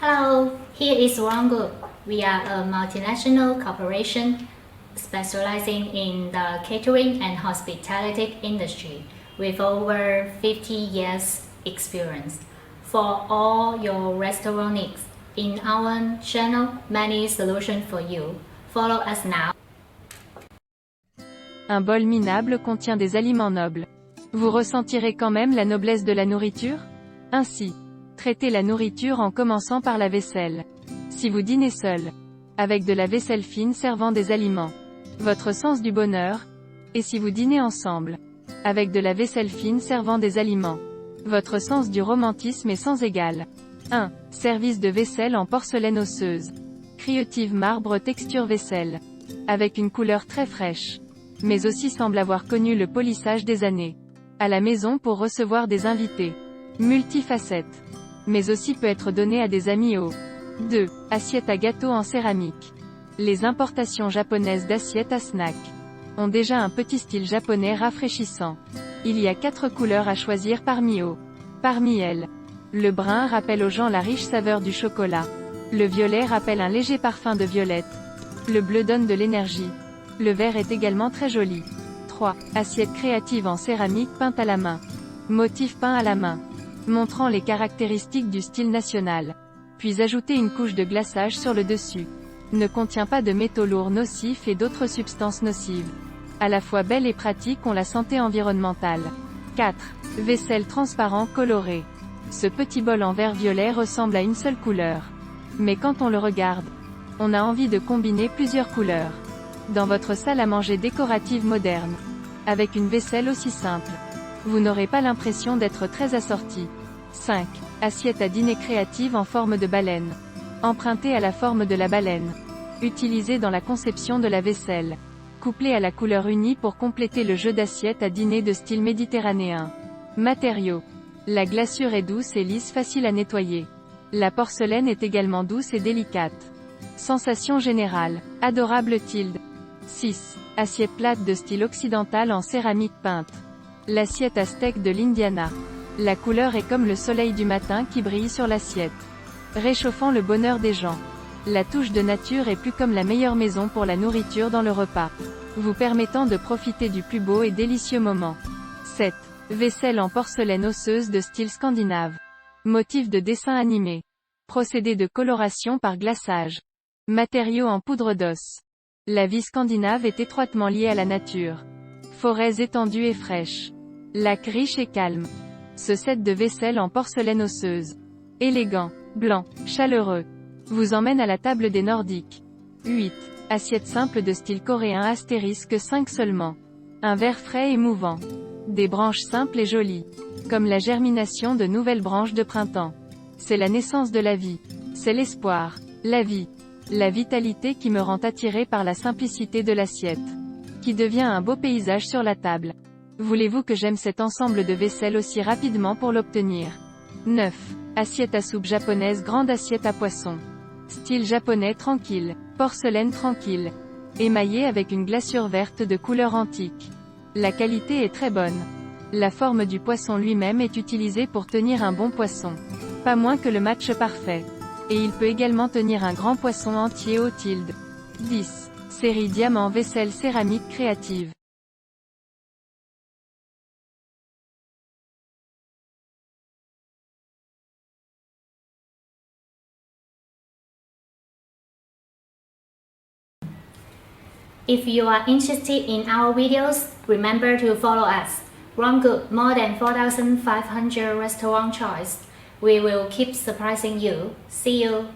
Hello, here is One Group. We are a multinational corporation specializing in the catering and hospitality industry with over 50 years experience. For all your restaurant needs, in our channel, many solutions for you. Follow us now. Un bol minable contient des aliments nobles. Vous ressentirez quand même la noblesse de la nourriture? Ainsi, traitez la nourriture en commençant par la vaisselle. Si vous dînez seul, avec de la vaisselle fine servant des aliments, votre sens du bonheur, et si vous dînez ensemble, avec de la vaisselle fine servant des aliments, votre sens du romantisme est sans égal. 1. Service de vaisselle en porcelaine osseuse. Creative marbre texture vaisselle. Avec une couleur très fraîche, mais aussi semble avoir connu le polissage des années. À la maison pour recevoir des invités. Multifacette. Mais aussi peut être donné à des amis au 2. Assiette à gâteau en céramique. Les importations japonaises d'assiettes à snack ont déjà un petit style japonais rafraîchissant. Il y a 4 couleurs à choisir parmi elles. Le brun rappelle aux gens la riche saveur du chocolat. Le violet rappelle un léger parfum de violette. Le bleu donne de l'énergie. Le vert est également très joli. 3. Assiette créative en céramique peinte à la main. Motif peint à la main, montrant les caractéristiques du style national. Puis ajoutez une couche de glaçage sur le dessus. Ne contient pas de métaux lourds nocifs et d'autres substances nocives. À la fois belle et pratique ont la santé environnementale. 4. Vaisselle transparent coloré. Ce petit bol en verre violet ressemble à une seule couleur. Mais quand on le regarde, on a envie de combiner plusieurs couleurs. Dans votre salle à manger décorative moderne, avec une vaisselle aussi simple, vous n'aurez pas l'impression d'être très assorti. 5. Assiette à dîner créative en forme de baleine. Empruntée à la forme de la baleine. Utilisée dans la conception de la vaisselle. Couplée à la couleur unie pour compléter le jeu d'assiettes à dîner de style méditerranéen. Matériaux. La glaçure est douce et lisse, facile à nettoyer. La porcelaine est également douce et délicate. Sensation générale. Adorable tilde. 6. Assiette plate de style occidental en céramique peinte. L'assiette à steak de l'Indiana. La couleur est comme le soleil du matin qui brille sur l'assiette, réchauffant le bonheur des gens. La touche de nature est plus comme la meilleure maison pour la nourriture dans le repas, vous permettant de profiter du plus beau et délicieux moment. 7. Vaisselle en porcelaine osseuse de style scandinave. Motif de dessin animé. Procédé de coloration par glaçage. Matériaux en poudre d'os. La vie scandinave est étroitement liée à la nature. Forêts étendues et fraîches. Lacs riches et calmes. Ce set de vaisselle en porcelaine osseuse, élégant, blanc, chaleureux, vous emmène à la table des Nordiques. 8. Assiette simple de style coréen astérisque 5 seulement. Un verre frais et mouvant. Des branches simples et jolies. Comme la germination de nouvelles branches de printemps. C'est la naissance de la vie. C'est l'espoir. La vie. La vitalité qui me rend attiré par la simplicité de l'assiette. Qui devient un beau paysage sur la table. Voulez-vous que j'aime cet ensemble de vaisselle aussi rapidement pour l'obtenir? 9. Assiette à soupe japonaise grande assiette à poisson. Style japonais tranquille. Porcelaine tranquille. Émaillée avec une glaçure verte de couleur antique. La qualité est très bonne. La forme du poisson lui-même est utilisée pour tenir un bon poisson. Pas moins que le match parfait. Et il peut également tenir un grand poisson entier au tilde. 10. Série diamant vaisselle céramique créative. If you are interested in our videos, remember to follow us. One Group, more than 4,500 restaurant choice. We will keep surprising you. See you.